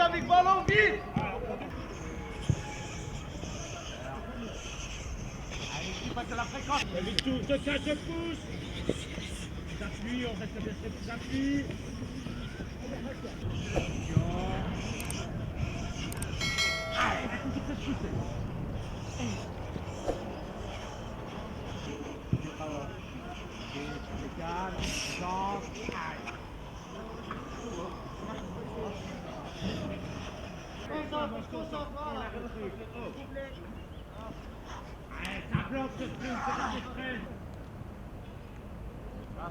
Avec ballon vite. Allez, passe la fréquence. Victor, se pousse. T'appuies, on reste bien t'appuies. Allez, tu te pousser. Calme, chance, allez.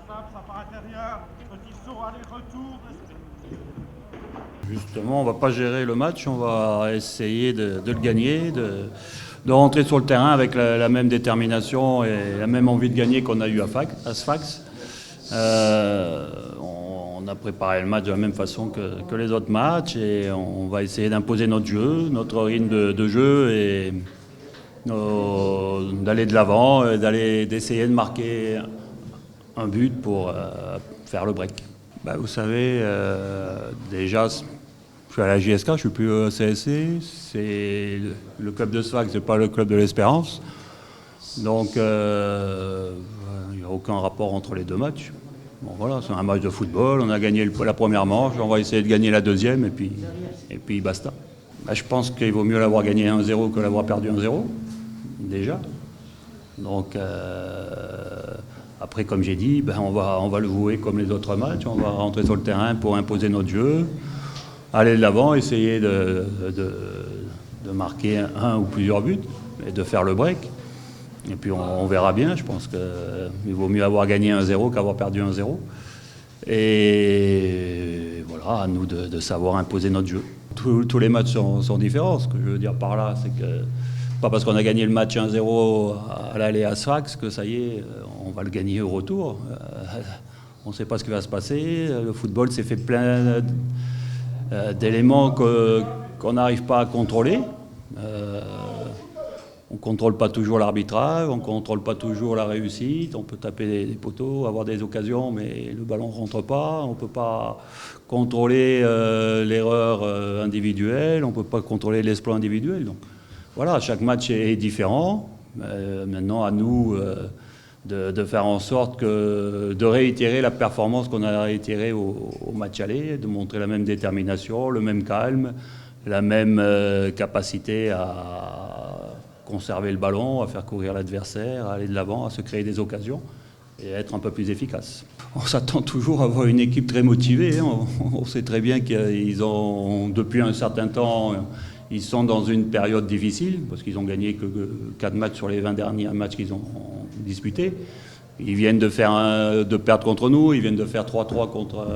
Ça par intérieur, petit saut, aller-retour. Justement, on ne va pas gérer le match, on va essayer de le gagner, de rentrer sur le terrain avec la même détermination et la même envie de gagner qu'on a eu à Sfax. On a préparé le match de la même façon que les autres matchs et on va essayer d'imposer notre jeu, notre rythme de jeu et d'aller de l'avant, d'essayer de marquer un but pour faire le break. Bah, vous savez, déjà, je suis à la JSK, je ne suis plus au CSC. C'est le club de Sfax, ce n'est pas le club de l'Espérance. Donc, il n'y a aucun rapport entre les deux matchs. Bon, voilà, c'est un match de football. On a gagné la première manche, on va essayer de gagner la deuxième et puis basta. Bah, je pense qu'il vaut mieux l'avoir gagné 1-0 que l'avoir perdu 1-0, déjà. Donc, après, comme j'ai dit, ben on va le jouer comme les autres matchs. On va rentrer sur le terrain pour imposer notre jeu, aller de l'avant, essayer de marquer un ou plusieurs buts et de faire le break. Et puis on verra bien. Je pense qu'il vaut mieux avoir gagné 1-0 qu'avoir perdu 1-0. Et voilà, à nous de savoir imposer notre jeu. Tous les matchs sont différents. Ce que je veux dire par là, c'est que pas parce qu'on a gagné le match 1-0 à l'aller à Sfax que ça y est, on va le gagner au retour. On ne sait pas ce qui va se passer. Le football s'est fait plein d'éléments qu'on n'arrive pas à contrôler. On ne contrôle pas toujours l'arbitrage, on ne contrôle pas toujours la réussite. On peut taper des poteaux, avoir des occasions, mais le ballon ne rentre pas. On ne peut pas contrôler l'erreur individuelle, on ne peut pas contrôler l'exploit individuel. Donc, voilà, chaque match est différent. Maintenant, à nous de faire en sorte de réitérer la performance qu'on a réitérée au match aller, de montrer la même détermination, le même calme, la même capacité à conserver le ballon, à faire courir l'adversaire, à aller de l'avant, à se créer des occasions et à être un peu plus efficace. On s'attend toujours à avoir une équipe très motivée. On sait très bien qu'ils ont, depuis un certain temps, ils sont dans une période difficile parce qu'ils ont gagné que 4 matchs sur les 20 derniers matchs qu'ils ont disputés. Ils viennent de perdre contre nous, ils viennent de faire 3-3 contre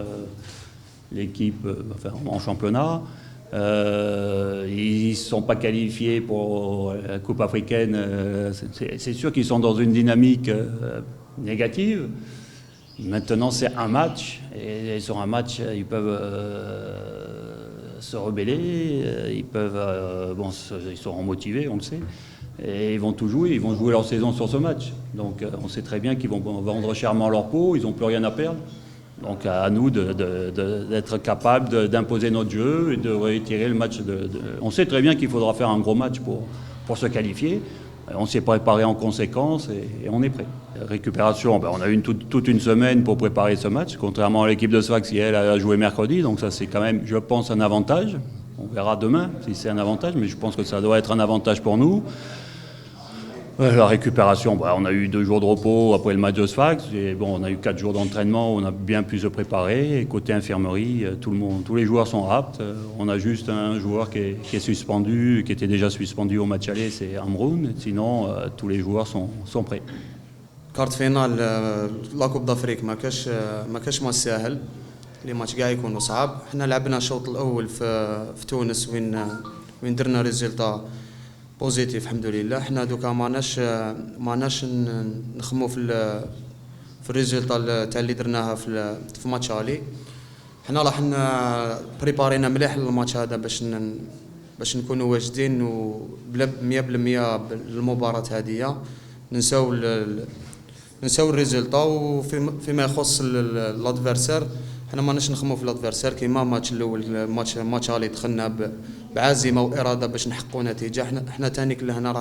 l'équipe en championnat. Ils ne sont pas qualifiés pour la Coupe africaine. C'est sûr qu'ils sont dans une dynamique négative. Maintenant, c'est un match. Et sur un match, ils peuvent se rebeller. Ils seront motivés, on le sait. Et ils vont tout jouer. Ils vont jouer leur saison sur ce match. Donc, on sait très bien qu'ils vont vendre chèrement leur peau. Ils n'ont plus rien à perdre. Donc à nous d'être capables d'imposer notre jeu et de retirer le match. On sait très bien qu'il faudra faire un gros match pour se qualifier. On s'est préparé en conséquence et on est prêt. Récupération, on a eu toute une semaine pour préparer ce match, contrairement à l'équipe de Sfax qui, elle, a joué mercredi. Donc ça, c'est quand même, je pense, un avantage. On verra demain si c'est un avantage, mais je pense que ça doit être un avantage pour nous. La récupération, on a eu 2 jours de repos après le match de Sfax. Et on a eu 4 jours d'entraînement, on a bien pu se préparer. Et côté infirmerie, tous les joueurs sont aptes. On a juste un joueur qui est suspendu, qui était déjà suspendu au match aller, c'est Amroun. Sinon, tous les joueurs sont prêts. كارت فينال لا كوب دافريك ما كاش ماتش ساهل، لي ماتش كاع يكونوا صعاب. حنا لعبنا الشوط الاول في تونس وين درنا ريزلتا بوزيتيف الحمد لله. حنا دوكا ماناش نخمو في الريزلتا تاع اللي درناها في ماتش الي. حنا راح بريبارينا مليح للماتش هذا باش نكونوا واجدين و 100% للمباراة هذه. نساو الريزلتا. وفيما يخص الادفيرسير حنا ماناش نخمو في الادفيرسير كيما الماتش الاول. ماتش الي دخلنا بعزيمه واراده باش نحققوا نتيجه. حنا تاني لهنا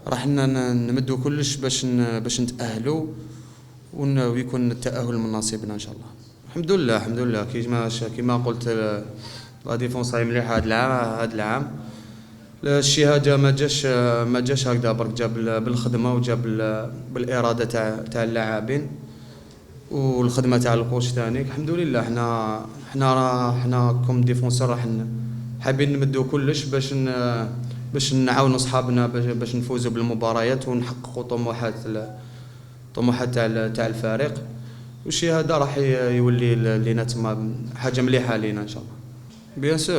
راح نمدوا كلش باش نتاهلوا ويكون التاهل من نصيبنا ان شاء الله. الحمد لله كيما قلت لا ديفونس هاي مليحه هذا العام. الشيء هذا ما جاش هكذا برك، جاب بالخدمه وجاب بالاراده تاع اللاعبين والخدمه تاع الكوتش ثاني. الحمد لله حنا كوم ديفونسور راح حابين نمدوا كلش باش نعاونوا صحابنا باش نفوزوا بالمباريات ونحققوا طموحات تاع الفريق. والشيء هذا راح يولي لينا تما حاجه مليحه لينا ان شاء الله.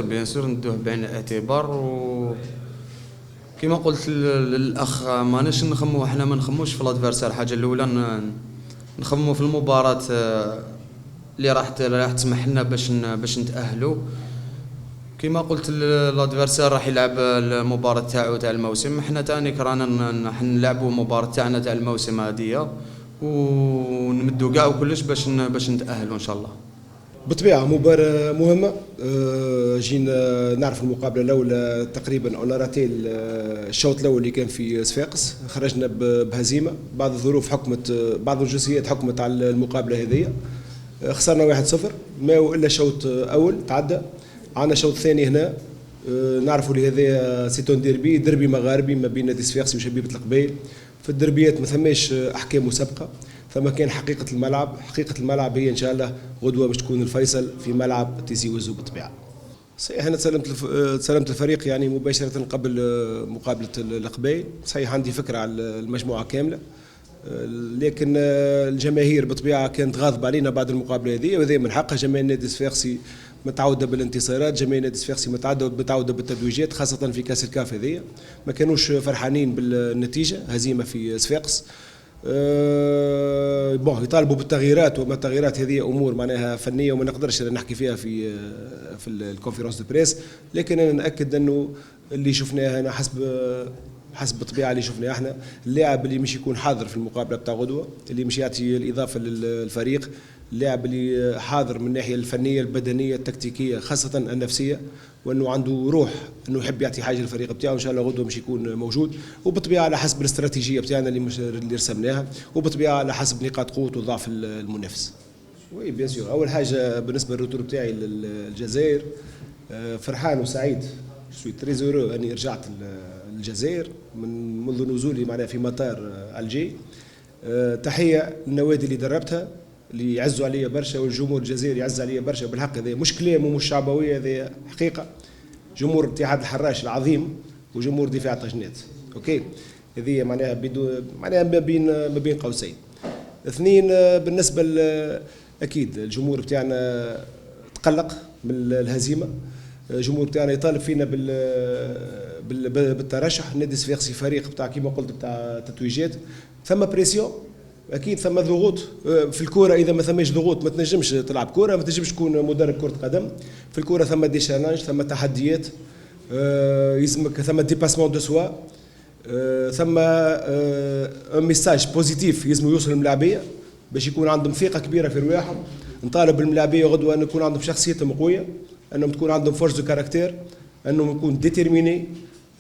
بيان سور ندوه بعين الاعتبار. و كما قلت للاخ ماناش نخمو، حنا ما نخموش في الادفيرسير. الحاجه الاولى نخمو في المباراه اللي راح تسمح لنا باش نتاهلوا. كما قلت الادفيرسير راح يلعب المباراه تاعو تاع الموسم. حنا تاني رانا نلعبوا المباراه تاعنا تاع الموسم هذه ونمدوا كاع وكلش باش نتاهلوا ان شاء الله. بالطبيعة مباراة مهمة. جينا نعرف المقابلة الأولى تقريبا أون راتي الشوط الأول اللي كان في صفاقس، خرجنا بهزيمة. بعض الظروف حكمت، بعض الجزئيات حكمت على المقابلة هذه. خسرنا 1-0 ما إلا شوط أول تعدى. عندنا شوط ثاني هنا نعرفوا اللي هذا سيتون دربي مغاربي ما بين نادي صفاقسي وشبيبة القبيل. في الدربيات ما ثماش أحكام مسبقة، فما كان حقيقة الملعب هي إن شاء الله غدوة باش تكون الفيصل في ملعب تيزي وزو بالطبيعة. صحيح أنا تسلمت الفريق يعني مباشرة قبل مقابلة القبيل. صحيح عندي فكرة على المجموعة كاملة، لكن الجماهير بالطبيعة كانت غاضبة علينا بعد المقابلة هذه، وهذا من حقها. جماهير النادي الصفاقسي متعودة بالانتصارات، جماهير النادي الصفاقسي متعودة بالتتويجات، خاصة في كأس الكاف هذه. ما كانوش فرحانين بالنتيجة، هزيمة في صفاقس. يطالبوا بالتغييرات، وما التغييرات هذه امور معناها فنيه وما نقدرش نحكي فيها في الكونفرنس دو بريس. لكن انا ناكد انه اللي شفناه هنا حسب الطبيعه اللي شفناها احنا، اللاعب اللي مش يكون حاضر في المقابله بتاع غدوه، اللي مش يعطي الاضافه للفريق، اللاعب اللي حاضر من الناحيه الفنيه البدنيه التكتيكيه خاصه النفسيه، وانه عنده روح انه يحب يعطي حاجه للفريق بتاعه. ان شاء الله غدوه مش يكون موجود، وبالطبيعه على حسب الاستراتيجيه بتاعنا اللي رسمناها، وبالطبيعه على حسب نقاط قوه وضعف المنافس. وي بيان سور. اول حاجه بالنسبه للروتور بتاعي للجزائر، فرحان وسعيد، سوي تريزورو اني رجعت الجزائر منذ نزولي معناها في مطار الجي. تحيه للنوادي اللي دربتها اللي يعزوا عليا برشا، والجمهور الجزائري يعز عليا برشا. بالحق هذا مش كلام ومش شعبويه، هذا حقيقه. جمهور اتحاد الحراش العظيم وجمهور دفاع طجنات. اوكي، هذه معناها ما بين قوسين. اثنين، بالنسبه اكيد الجمهور بتاعنا تقلق من الهزيمه. الجمهور بتاعنا يطالب فينا بالترشح. النادي الصفاقسي فريق بتاع كيما قلت بتاع تتويجات، ثم بريسيون اكيد، ثم ضغوط في الكوره. اذا ما ثماش ضغوط ما تنجمش تلعب كوره، ما تنجمش تكون مدرب كره قدم. في الكوره ثم دي شالنج، ثم تحديات، يلزمك ثم ديباسمون دو سوا، ثم ميساج بوزيتيف يلزم يوصل للملاعبيه باش يكون عندهم ثقه كبيره في رواحهم. نطالب بالملاعبيه غدوه ان يكون عندهم شخصيتهم قويه، انهم تكون عندهم فورس دو كاركتير، انهم يكون ديتيرميني،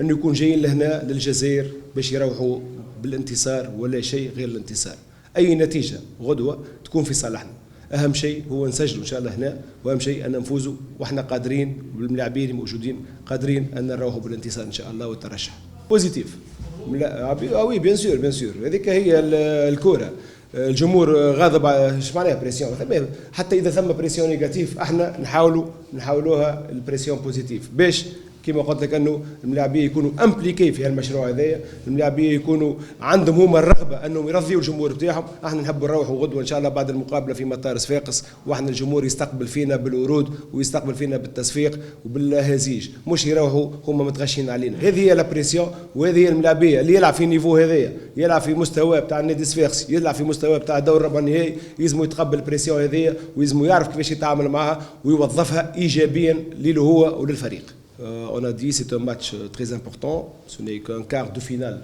انه يكون جايين لهنا للجزائر باش يروحوا بالانتصار ولا شيء غير الانتصار. اي نتيجه غدوه تكون في صالحنا. اهم شيء هو نسجلوا ان شاء الله هنا، واهم شيء ان نفوزوا، واحنا قادرين بالملاعبين الموجودين قادرين ان نروحوا بالانتصار ان شاء الله والترشح بوزيتيف. وي بيان سور هذيك هي الكره. الجمهور غاضب، ايش معناها بريسيون؟ حتى اذا ثم بريسيون نيجاتيف احنا نحاولوها البريسيون بوزيتيف باش كما قلت لك انه الملاعبيه يكونوا امبليكي في هالمشروع هذايا، الملاعبيه يكونوا عندهم هما الرغبه انهم يرضيوا الجمهور بتاعهم. احنا نحبوا نروحوا غدوه ان شاء الله بعد المقابله في مطار صفاقس، واحنا الجمهور يستقبل فينا بالورود ويستقبل فينا بالتصفيق وبالهزيج، مش يروحوا هما متغشين علينا. هذه هي لابريسيون، وهذه هي الملاعبيه اللي يلعب في النيفو هذايا، يلعب في مستوى بتاع النادي الصفاقسي، يلعب في مستوى بتاع دور ربع النهائي، يلزموا يتقبل البريسيون هذيا ويلزموا يعرف كيفاش يتعامل معها ويوظفها ايجابيا له هو وللفريق. On a dit c'est un match très important, ce n'est qu'un quart de finale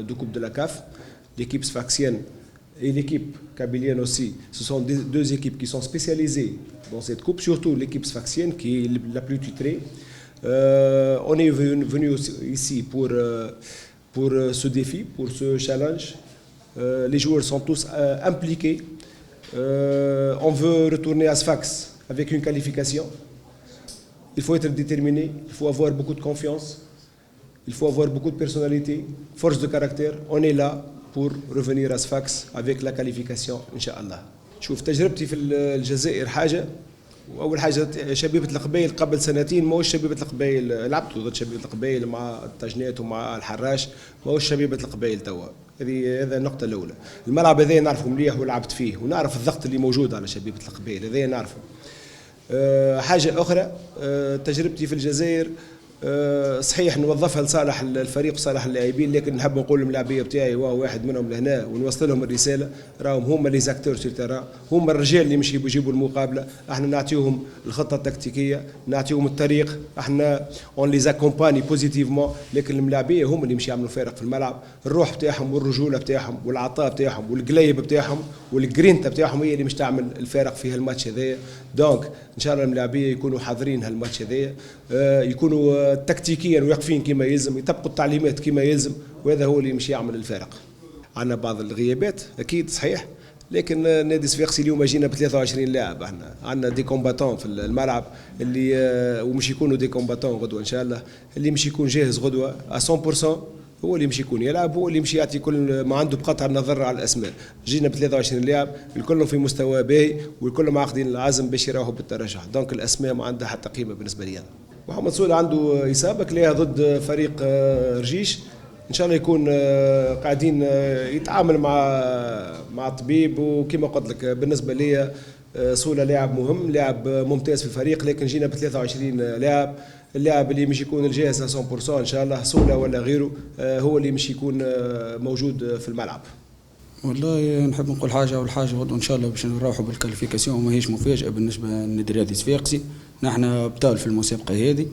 de Coupe de la CAF. L'équipe sfaxienne et l'équipe kabylienne aussi, ce sont deux équipes qui sont spécialisées dans cette coupe, surtout l'équipe sfaxienne qui est la plus titrée. On est venu ici pour ce défi, pour ce challenge. Les joueurs sont tous impliqués. On veut retourner à Sfax avec une qualification. Il faut être déterminé, il faut avoir beaucoup de confiance, il faut avoir beaucoup de personnalité, force de caractère. On est là pour revenir à Sfax avec la qualification Inch'Allah. شوف تجربتي في الجزائر حاجة، وأول حاجة شبيبة القبائل قبل سنتين ماهوش شبيبة القبائل، لعبت ضد شبيبة القبائل مع التجنيات ومع الحراش، ماهوش شبيبة القبائل توا. هذا النقطة الأولى. الملعب هذا نعرفه مليح ولعبت فيه، ونعرف الضغط اللي موجود على شبيبة القبائل، هذا نعرفه. حاجة أخرى، تجربتي في الجزائر صحيح نوظفها لصالح الفريق وصالح اللاعبين، لكن نحب نقول للملاعبيه بتاعي وهو واحد منهم لهنا ونوصل لهم الرساله، راهم هما لي زاكتور سير تيران، هما الرجال اللي مش يجيبوا المقابله، احنا نعطيهم الخطه التكتيكيه، نعطيهم الطريق، احنا اون لي زاكومباني بوزيتيفمون، لكن الملاعبيه هما اللي مش يعملوا فارق في الملعب، الروح بتاعهم والرجوله بتاعهم والعطاء بتاعهم والقليب بتاعهم والجرينتا بتاعهم هي اللي مش تعمل الفارق في هالماتش هذايا. دونك ان شاء الله الملاعبيه يكونوا حاضرين هالماتش هذايا، يكونوا تكتيكيا واقفين كما يلزم، يطبقوا التعليمات كما يلزم، وهذا هو اللي مش يعمل الفارق. عندنا بعض الغيابات اكيد صحيح، لكن نادي صفاقسي اليوم جينا ب 23 لاعب، احنا عندنا دي كومباتون في الملعب اللي ومش يكونوا دي كومباتون غدوه ان شاء الله، اللي مش يكون جاهز غدوه 100% هو اللي مش يكون يلعب، هو اللي مش يعطي كل ما عنده بقطع النظر على الاسماء. جينا ب 23 لاعب الكلهم في مستوى باهي والكلهم عاقدين العزم باش يراوحوا بالترشح، دونك الاسماء ما عندها حتى قيمه بالنسبه لي أنا. محمد سولة عنده إصابة كلها ضد فريق رجيش، إن شاء الله يكون قاعدين يتعامل مع الطبيب، وكما قلت لك بالنسبة لي سولة لاعب مهم، لاعب ممتاز في الفريق، لكن جينا ب 23 لاعب، اللاعب اللي مش يكون الجاهز 100% إن شاء الله سولة ولا غيره هو اللي مش يكون موجود في الملعب. والله نحب نقول حاجة، أول حاجة غدوة إن شاء الله باش نروحوا بالكاليفيكاسيون، وماهيش مفاجأة بالنسبة للنادي الرياضي الصفاقسي، نحن أبطال في المسابقة هذه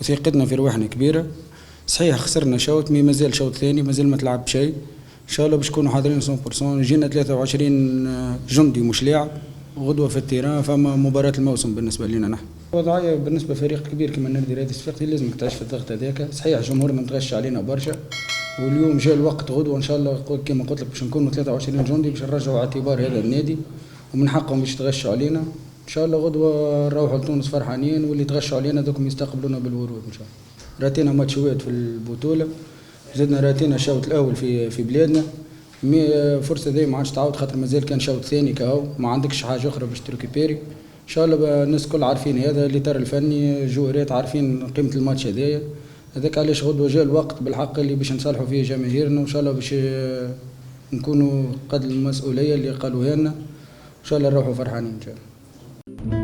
وثقتنا في رواحنا كبيرة. صحيح خسرنا شوط، مازال شوط ثاني، مازال ما تلعب شيء، إن شاء الله باش نكونوا حاضرين 100%. جينا 23 جندي مش لاعب، غدوة في التيران فما مباراة الموسم بالنسبة لنا نحن. وضعية بالنسبة لفريق كبير كما النادي الرياضي الصفاقسي لازمك تعيش في الضغط هذاك، صحيح جمهورنا متغش علينا برشا، واليوم جاء الوقت غدوة ان شاء الله كما قلت لك باش نكونوا 23 جندي باش نرجعوا اعتبار هذا النادي، ومن حقهم باش يتغشوا علينا ان شاء الله. غدوة نروحوا لتونس فرحانين، واللي تغشوا علينا دوكم يستقبلونا بالورود ان شاء الله. راتينا ماتشوات في البطولة، زدنا راتينا الشوط الاول في بلادنا، فرصة ذي ما عادش تعاود خاطر مازال كان شوط ثاني كهو، ما عندكش حاجة أخرى باش تريكيبيري. ان شاء الله الناس الكل عارفين هذا، الاطار الفني جوهرات عارفين قيمة الماتش هذايا، هذاك علاش غدوة جاء الوقت بالحق اللي باش نصالحوا فيه جماهيرنا، وان شاء الله باش نكونوا قد المسؤولية اللي قالوها لنا، ان شاء الله نروحوا فرحانين ان شاء الله.